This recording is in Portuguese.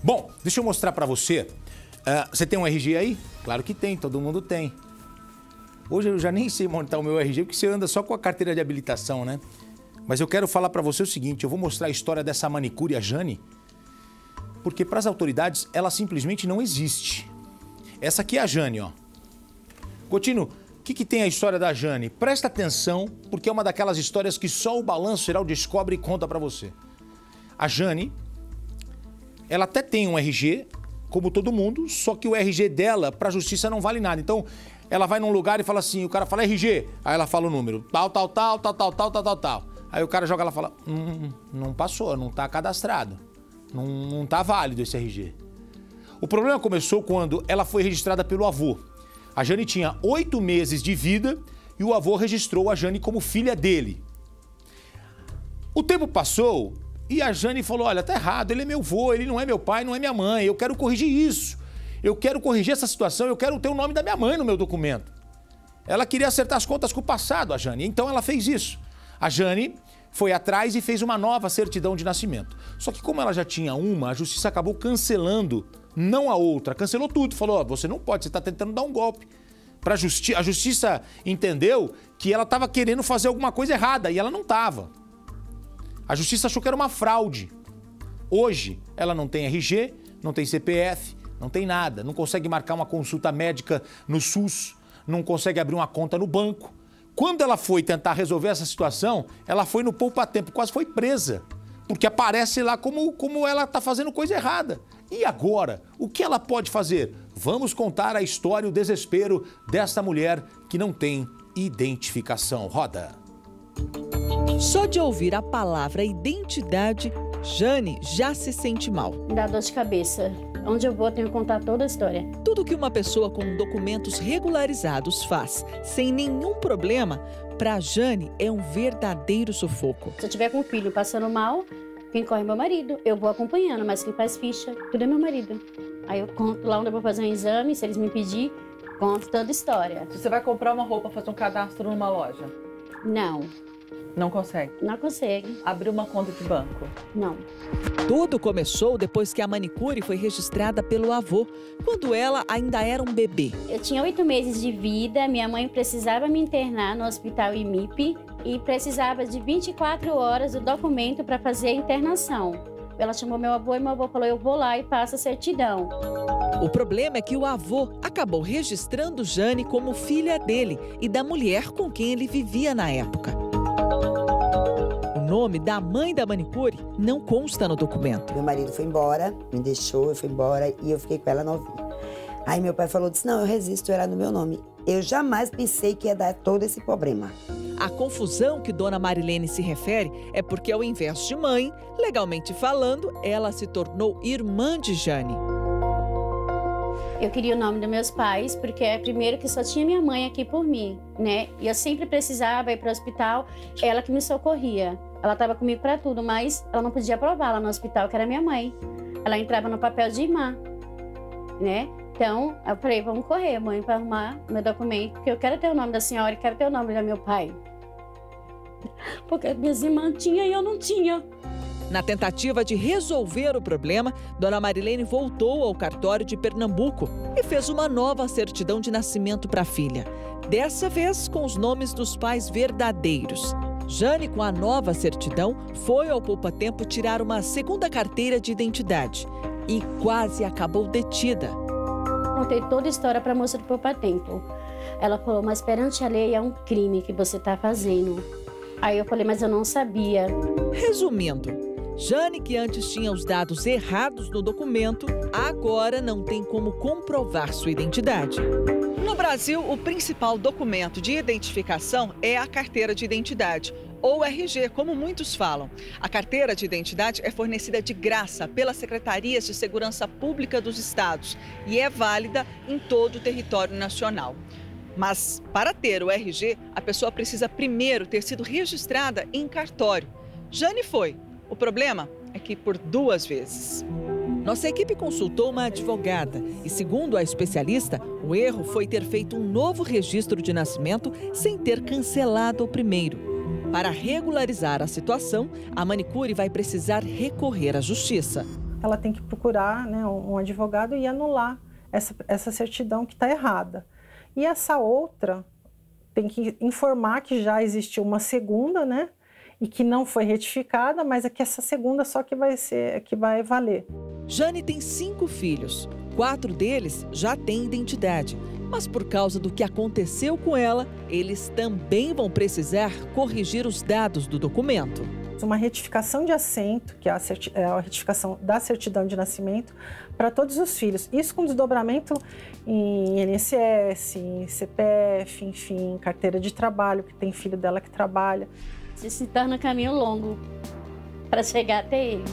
Bom, deixa eu mostrar pra você. Você tem um RG aí? Claro que tem, todo mundo tem. Hoje eu já nem sei montar o meu RG, porque você anda só com a carteira de habilitação, né? Mas eu quero falar pra você o seguinte, eu vou mostrar a história dessa manicure, a Jane, porque para as autoridades ela simplesmente não existe. Essa aqui é a Jane, ó. Coutinho, o que tem a história da Jane? Presta atenção, porque é uma daquelas histórias que só o Balanço Geral descobre e conta pra você. A Jane, ela até tem um RG, como todo mundo, só que o RG dela pra justiça não vale nada. Então, ela vai num lugar e fala assim, o cara fala RG, aí ela fala o número, tal. Aí o cara joga, ela fala, não passou, não tá cadastrado, não tá válido esse RG. O problema começou quando ela foi registrada pelo avô. A Jane tinha 8 meses de vida e o avô registrou a Jane como filha dele. O tempo passou e a Jane falou, olha, tá errado, ele é meu avô, ele não é meu pai, não é minha mãe, eu quero corrigir isso. Eu quero corrigir essa situação, eu quero ter o nome da minha mãe no meu documento. Ela queria acertar as contas com o passado, a Jane, então ela fez isso. A Jane foi atrás e fez uma nova certidão de nascimento. Só que como ela já tinha uma, a justiça acabou cancelando, não a outra, cancelou tudo. Falou, ó, você não pode, você está tentando dar um golpe. A justiça entendeu que ela estava querendo fazer alguma coisa errada e ela não estava. A justiça achou que era uma fraude. Hoje, ela não tem RG, não tem CPF, não tem nada. Não consegue marcar uma consulta médica no SUS, não consegue abrir uma conta no banco. Quando ela foi tentar resolver essa situação, ela foi no poupa-tempo, quase foi presa. Porque aparece lá como ela está fazendo coisa errada. E agora, o que ela pode fazer? Vamos contar a história e o desespero desta mulher que não tem identificação. Roda. Só de ouvir a palavra identidade, Jane já se sente mal. Dá dor de cabeça. Onde eu vou, tenho que contar toda a história. Tudo que uma pessoa com documentos regularizados faz sem nenhum problema, para Jane é um verdadeiro sufoco. Se eu tiver com um filho passando mal, quem corre é meu marido. Eu vou acompanhando, mas quem faz ficha, tudo é meu marido. Aí eu conto lá onde eu vou fazer um exame, se eles me pedir, conto toda a história. Se você vai comprar uma roupa, fazer um cadastro numa loja? Não. Não consegue? Não consegue. Abrir uma conta de banco? Não. Tudo começou depois que a manicure foi registrada pelo avô, quando ela ainda era um bebê. Eu tinha 8 meses de vida, minha mãe precisava me internar no hospital IMIP e precisava de 24 horas do documento para fazer a internação. Ela chamou meu avô e meu avô falou, eu vou lá e passo a certidão. O problema é que o avô acabou registrando Jane como filha dele e da mulher com quem ele vivia na época. O nome da mãe da manicure não consta no documento. Meu marido foi embora, me deixou, eu fui embora e eu fiquei com ela novinha. Aí meu pai falou, disse, não, eu resisto, era no meu nome. Eu jamais pensei que ia dar todo esse problema. A confusão que Dona Marilene se refere é porque, ao invés de mãe, legalmente falando, ela se tornou irmã de Jane. Eu queria o nome dos meus pais, porque é primeiro que só tinha minha mãe aqui por mim, né? E eu sempre precisava ir para o hospital, ela que me socorria. Ela estava comigo para tudo, mas ela não podia provar lá no hospital, que era minha mãe. Ela entrava no papel de irmã, né? Então, eu falei, vamos correr, mãe, para arrumar meu documento, porque eu quero ter o nome da senhora e quero ter o nome do meu pai. Porque minhas irmãs tinham e eu não tinha. Na tentativa de resolver o problema, Dona Marilene voltou ao cartório de Pernambuco e fez uma nova certidão de nascimento para a filha. Dessa vez com os nomes dos pais verdadeiros. Jane, com a nova certidão, foi ao poupa-tempo tirar uma segunda carteira de identidade e quase acabou detida. Contei toda a história para a moça do poupa-tempo. Ela falou, mas perante a lei é um crime que você está fazendo. Aí eu falei, mas eu não sabia. Resumindo, Jane, que antes tinha os dados errados no documento, agora não tem como comprovar sua identidade. No Brasil, o principal documento de identificação é a carteira de identidade, ou RG, como muitos falam. A carteira de identidade é fornecida de graça pelas Secretarias de Segurança Pública dos estados e é válida em todo o território nacional. Mas, para ter o RG, a pessoa precisa primeiro ter sido registrada em cartório. Jane foi. O problema é que por 2 vezes. Nossa equipe consultou uma advogada e, segundo a especialista, o erro foi ter feito um novo registro de nascimento sem ter cancelado o primeiro. Para regularizar a situação, a manicure vai precisar recorrer à justiça. ela tem que procurar, né, um advogado e anular essa certidão que está errada. E essa outra tem que informar que já existiu uma segunda, né, e que não foi retificada, mas é que essa segunda só que vai valer. Jane tem 5 filhos. 4 deles já têm identidade. Mas por causa do que aconteceu com ela, eles também vão precisar corrigir os dados do documento. Uma retificação de assento, que é a retificação da certidão de nascimento, para todos os filhos. Isso com desdobramento em INSS, em CPF, enfim, carteira de trabalho, que tem filho dela que trabalha. Se torna um caminho longo para chegar até ele.